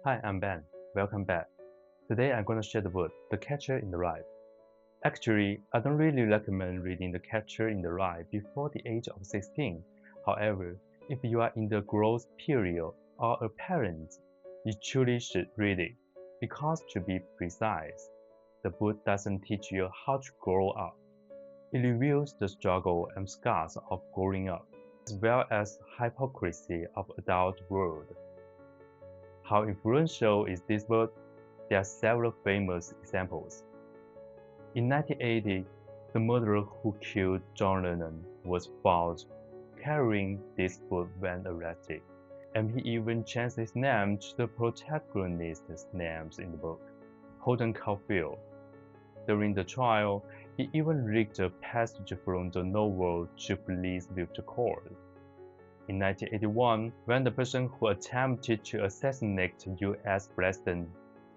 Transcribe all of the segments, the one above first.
Hi, I'm Ben. Welcome back. Today I'm going to share the book, The Catcher in the Rye. Actually, I don't really recommend reading The Catcher in the Rye before the age of 16. However, if you are in the growth period or a parent, you truly should read it. Because to be precise, the book doesn't teach you how to grow up. It reveals the struggle and scars of growing up, as well as hypocrisy of adult world. How influential is this book? There are several famous examples. In 1980, the murderer who killed John Lennon was found carrying this book when arrested, and he even changed his name to the protagonist's names in the book, Holden Caulfield. During the trial, he even read a passage from the novel to police with the court. In 1981, when the person who attempted to assassinate U.S. President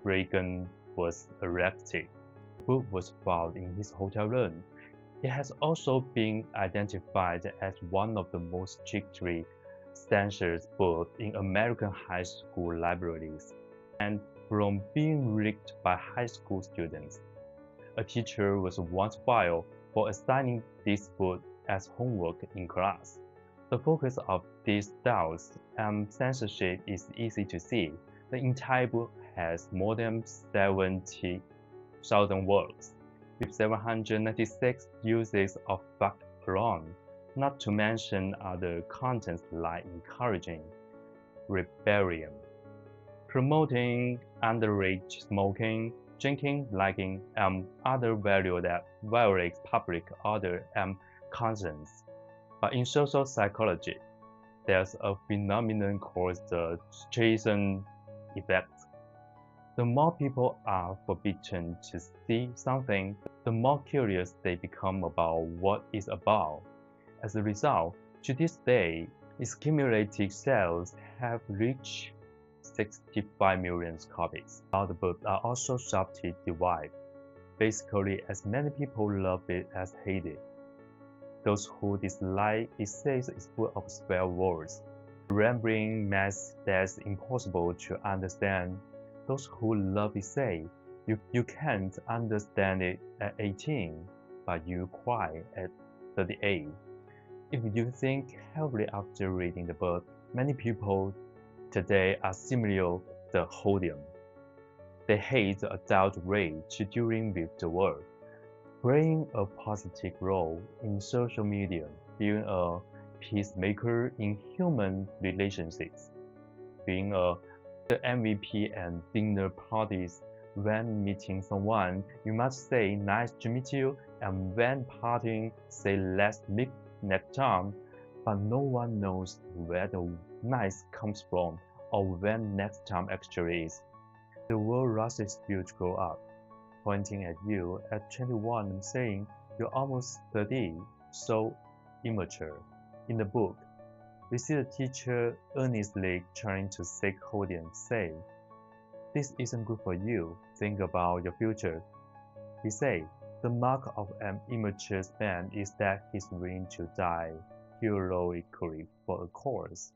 Reagan was arrested, the book was found in his hotel room. It has also been identified as one of the most strictly censored books in American high school libraries, and from being read by high school students. A teacher was once fired for assigning this book as homework in class. The focus of these doubts and censorship is easy to see. The entire book has more than 70,000 words, with 796 uses of fact alone, not to mention other contents like encouraging rebellion, promoting underage smoking, drinking, liking, and other values that violate public order and conscience. But in social psychology, there's a phenomenon called the Streisand effect. The more people are forbidden to see something, the more curious they become about what it's about. As a result, to this day, its cumulative sales have reached 65 million copies. Now the books are also sharply divided. Basically, as many people love it as hate it. Those who dislike it say it's full of swear words, a rambling mess that's impossible to understand. Those who love it say, you can't understand it at 18, but you cry at 38. If you think heavily after reading the book, many people today are similar to the Holden. They hate the adult rage dealing with the world, playing a positive role in social media, being a peacemaker in human relationships, being the MVP and dinner parties. When meeting someone, you must say nice to meet you, and when partying, say let's meet next time. But no one knows where the nice comes from or when next time actually is. The world rushes you to grow up, pointing at you at 21 and saying you're almost 30, so immature. In the book, we see the teacher earnestly trying to seek Holden, say, "This isn't good for you, think about your future." He said, the mark of an immature man is that he's willing to die heroically for a cause,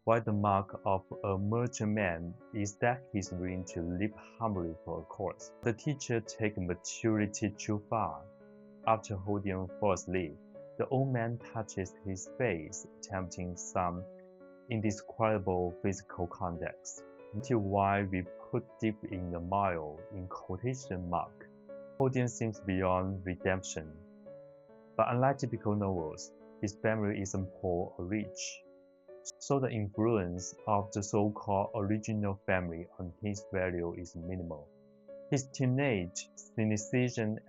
while the mark of a mature man is that he's willing to live humbly for a cause. The teacher takes maturity too far. After Holden falls asleep, the old man touches his face, attempting some indescribable physical contact. Until why we put deep in the mile in quotation mark. Holden seems beyond redemption. But unlike typical novels, his family isn't poor or rich, so the influence of the so-called original family on his value is minimal. His teenage cynicism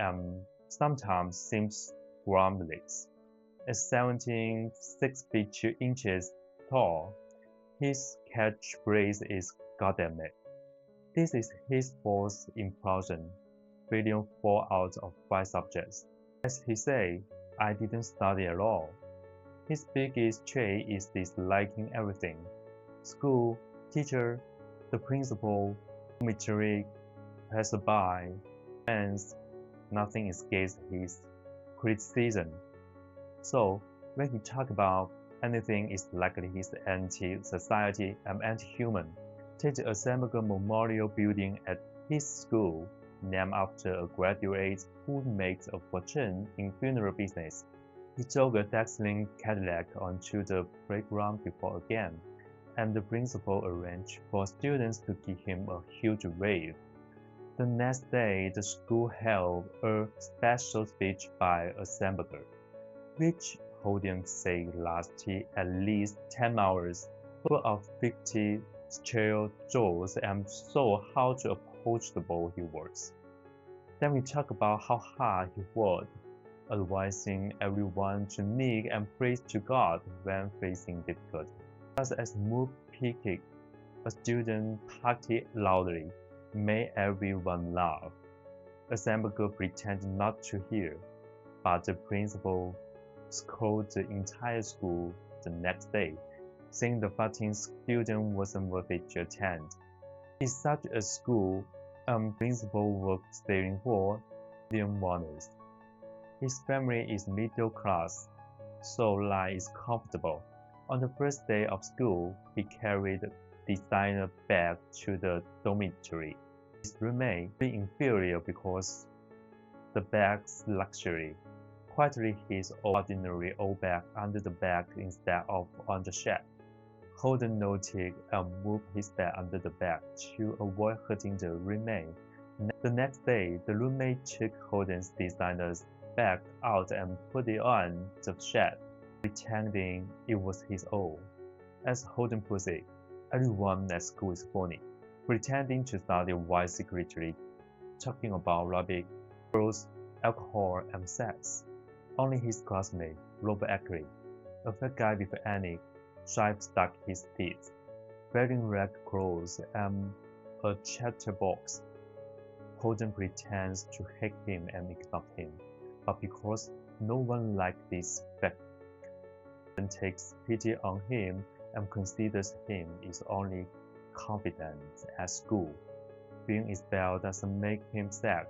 sometimes seems groundless. At 17, 6 feet 2 inches tall, his catchphrase is "Goddamn it." This is his fourth implosion, failing 4 out of 5 subjects. As he said, "I didn't study at all." His biggest trait is disliking everything: school, teacher, the principal, dormitory, passerby, friends. Nothing escapes his criticism. So, when he talks about anything, it's likely he's anti-society and anti-human. Take the Salinger Memorial Building at his school, named after a graduate who makes a fortune in funeral business. He drove a dazzling Cadillac onto the playground before a game, and the principal arranged for students to give him a huge wave. The next day, the school held a special speech by Salinger, which Holden said lasted at least 10 hours, full of 50 chill jokes and showed how approachable he was. Then we talk about how hard he worked, advising everyone to kneel and pray to God when facing difficulty. Just as Moore picked, a student parted loudly, made everyone laugh. Salinger pretended not to hear, but the principal scolded the entire school the next day, saying the 14th student wasn't worthy to attend. In such a school, principal was staring for $1 million. His family is middle class, so life is comfortable. On the first day of school, he carried designer bag to the dormitory. His roommate, being inferior because the bag's luxury, quietly his ordinary old bag under the bed instead of on the shelf. Holden noted and moved his bag under the bed to avoid hurting the roommate. The next day, the roommate took Holden's designer's bag out and put it on the shelf, pretending it was his own. As Holden puts it, everyone at school is phony, pretending to study while secretly talking about rubbish, girls, alcohol, and sex. Only his classmate, Robert Ackley, a fat guy with any stripe stuck his teeth, wearing red clothes and a chatterbox. Holden pretends to hate him and ignore him, but because no one likes this fact, Holden takes pity on him and considers him his only confidant at school. Being expelled doesn't make him sad.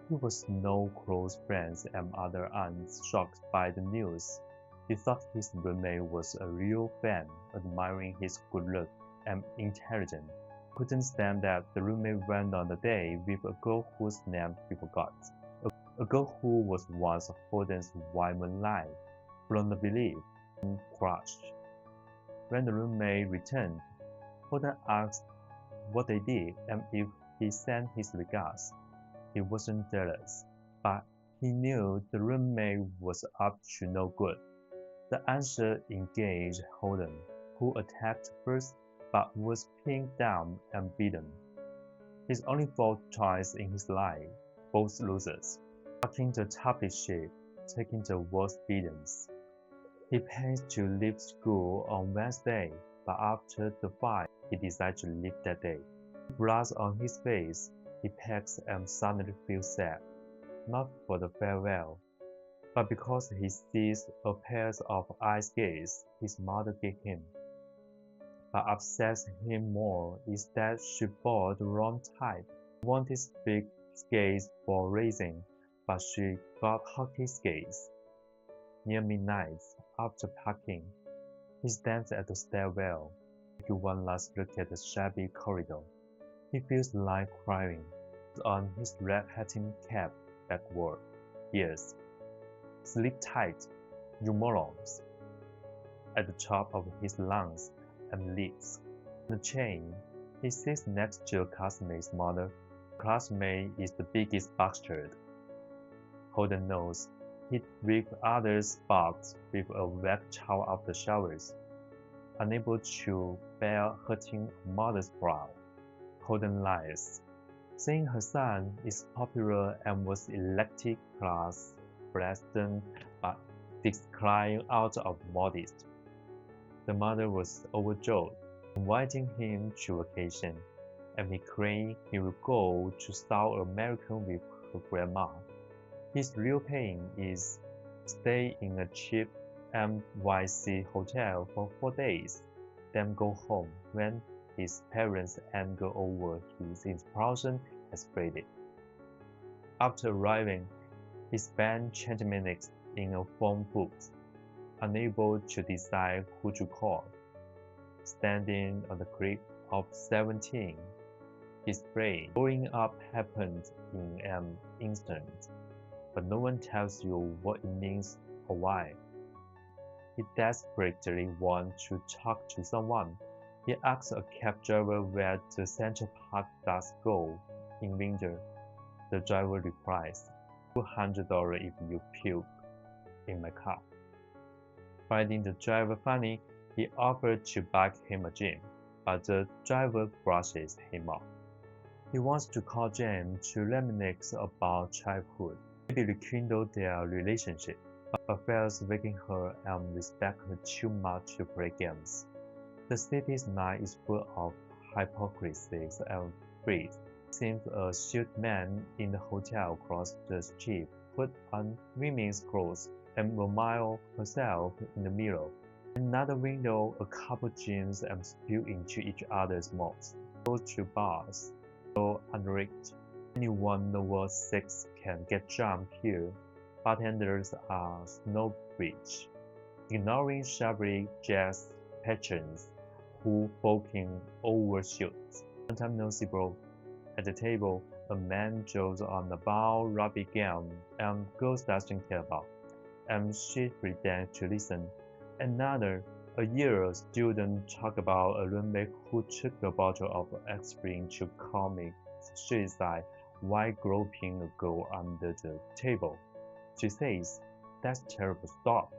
He was no close friends and other aunts shocked by the news. He thought his roommate was a real fan, admiring his good look and intelligence. Couldn't stand that the roommate went on the date with a girl whose name he forgot. A girl who was once Holden's wife life, beyond belief, and crushed. When the roommate returned, Holden asked what they did and if he sent his regards. He wasn't jealous, but he knew the roommate was up to no good. The answer engaged Holden, who attacked first but was pinned down and beaten. His only 4 choices in his life, both losers, fucking the toughest shit, taking the worst beatings. He plans to leave school on Wednesday, but after the fight, he decides to leave that day. Blood on his face, he packs and suddenly feels sad, not for the farewell, but because he sees a pair of ice skates his mother gave him. But upsets him more is that she bought the wrong type. He wanted big skates for racing, but she got hockey skates. Near midnight, after packing, he stands at the stairwell, taking one last look at the shabby corridor. He feels like crying. On his red hatting cap backward. Yes. Sleep tight, you morons. At the top of his lungs and lips. On the chain, he sits next to a classmate's mother. The classmate is the biggest bastard. Holden knows he'd rip others' butts with a wet towel after showers. Unable to bear hurting a mother's brow, Holden lies, saying her son is popular and was elected class president, but declined out of modesty. The mother was overjoyed, inviting him to vacation, and he claimed he would go to South America with her grandma. His real pain is stay in a cheap NYC hotel for 4 days, then go home when his parents' anger over his expulsion has faded. After arriving, he spent 20 minutes in a phone booth, unable to decide who to call. Standing on the cliff of 17, his brain growing up happened in an instant, but no one tells you what it means or why. He desperately wants to talk to someone. He asks a cab driver where the Central Park does go in winter. The driver replies, $200 if you puke in my car. Finding the driver funny, he offered to buy him a gin, but the driver brushes him off. He wants to call Jane to reminisce about childhood, maybe rekindle their relationship, but fails waking her and respect her too much to play games. The city's night is full of hypocrisy and greed. It seems a suit man in the hotel across the street put on women's clothes and admire herself in the mirror. Another window, a couple gyms and spill into each other's mouths. Go to bars, go underage. Anyone over 6 can get drunk here. Bartenders are snowbridge, ignoring shabby jazz patrons who balking overshoots. Sometimes noticeable. At the table, a man draws on a ball rugby game and girls doesn't care about, and she pretends to listen. Another, a year student talk about a roommate who took a bottle of aspirin to commit suicide while groping a girl under the table. She says, "That's terrible, stop."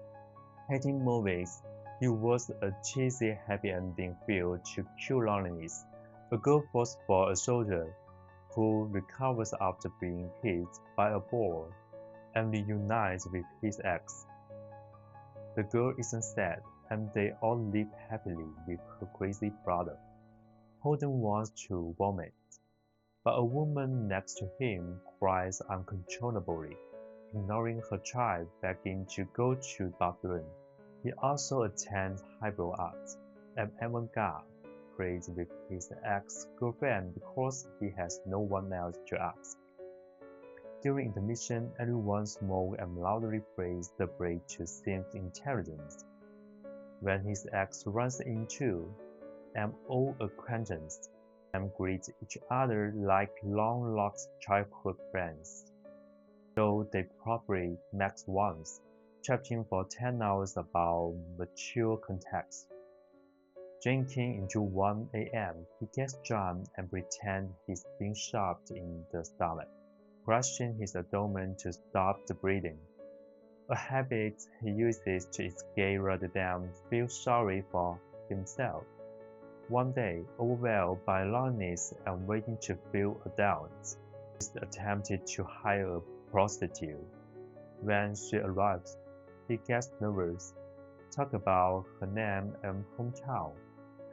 Hating movies, it was a cheesy happy ending feel to cure loneliness. A girl falls for a soldier who recovers after being hit by a ball and reunites with his ex. The girl isn't sad, and they all live happily with her crazy brother. Holden wants to vomit, but a woman next to him cries uncontrollably, ignoring her child begging to go to the bathroom. He also attends highbrow art and avant-garde plays with his ex-girlfriend because he has no one else to ask. During intermission, everyone smokes and loudly prays the break to seem intelligent. When his ex runs into an old acquaintance, and greet each other like long-lost childhood friends. Though they probably met once, chatting for 10 hours about mature context. Drinking into 1 a.m., he gets drunk and pretends he's being shot in the stomach, crushing his abdomen to stop the bleeding. A habit he uses to escape rather than feel sorry for himself. One day, overwhelmed by loneliness and waiting to feel adults, he attempted to hire a prostitute. When she arrives, he gets nervous, talks about her name and hometown,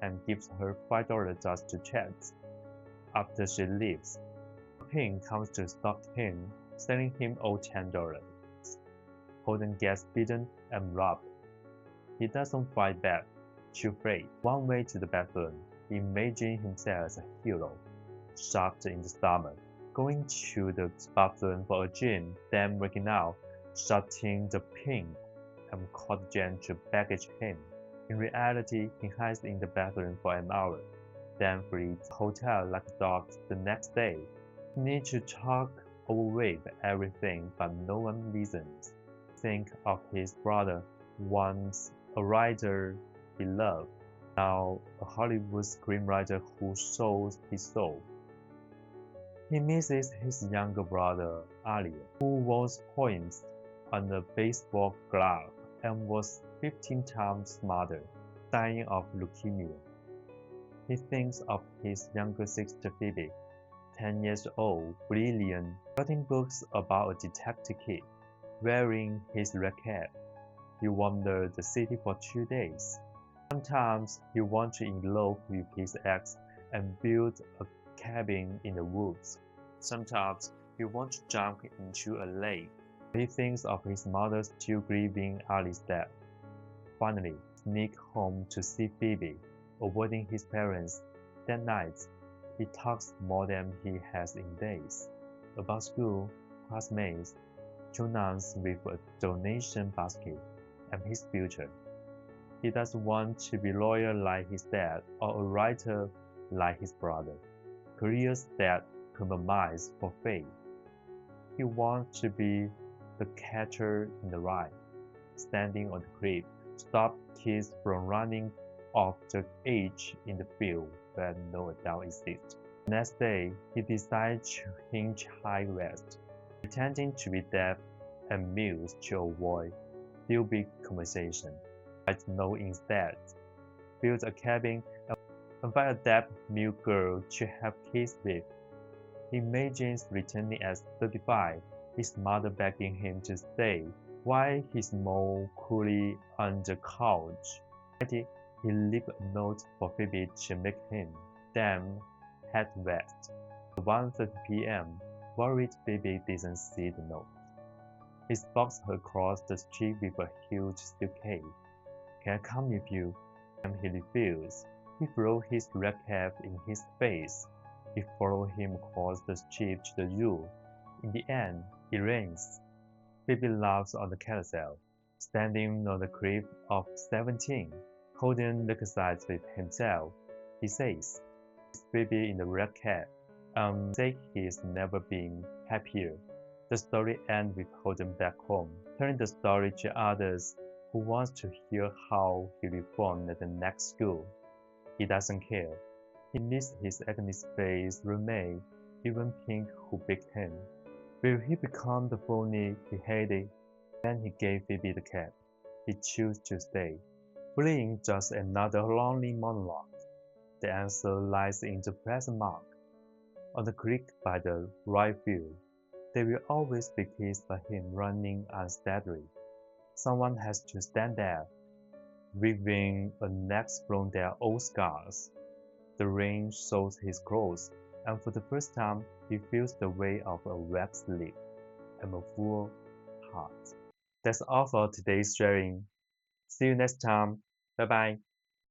and gives her $5 just to chat. After she leaves, Pink comes to stop him, selling him all $10. Holden gets beaten and robbed. He doesn't fight back, too afraid. One way to the bathroom, he imagines himself as a hero, shot in the stomach, going to the bathroom for a gym, then waking out, shooting the Pink, and caught Jen to baggage him. In reality, he hides in the bathroom for an hour, then flees the hotel like a dog the next day. He needs to talk over everything, but no one listens. Think of his brother, once a writer he loved, now a Hollywood screenwriter who sold his soul. He misses his younger brother, Ali, who was points on a baseball glove and was 15 times smarter, dying of leukemia. He thinks of his younger sister Phoebe, 10 years old, brilliant, writing books about a detective kid, wearing his red cap. He wandered the city for 2 days. Sometimes he wants to elope with his ex and build a cabin in the woods. Sometimes he wants to jump into a lake. He thinks of his mother still grieving Ali's death. Finally, sneak home to see Phoebe, avoiding his parents. That night, he talks more than he has in days. About school, classmates, 2 nuns with a donation basket, and his future. He doesn't want to be a lawyer like his dad or a writer like his brother, careers that compromise for faith. He wants to be the catcher in the rye, standing on the cliff, stop kids from running off the edge in the field where no adult exists. The next day, he decides to hinge high west, pretending to be deaf and mute to avoid stupid conversation. But no instead, builds a cabin and find a deaf mute girl to have kids with. He imagines returning at 35, his mother begging him to stay, while he smoked coolly on the couch. He left a note for Phoebe to make him, then head west. At 1:30 p.m., worried Phoebe didn't see the note. He stalks her across the street with a huge suitcase. Can I come with you? And he refused. He threw his red cap in his face. He followed him across the street to the zoo. In the end, it rains. Phoebe laughs on the carousel, standing on the cliff of 17. Holden reconciles with himself. He says, "It's Phoebe in the red cap. Say he's never been happier." The story ends with Holden back home, telling the story to others who want to hear how he reformed at the next school. He doesn't care. He missed his Agnes face roommate, even Pink, who picked him. Will he become the phony he hated? Then he gave Phoebe the cap. He chose to stay. Fleeing just another lonely monologue. The answer lies in the present mark. On the creek by the rye field, there will always be kids by him running unsteadily. Someone has to stand there, weaving a necks from their old scars. The rain soaks his clothes, and for the first time, he feels the weight of a wet sleep and a full heart. That's all for today's sharing. See you next time. Bye bye.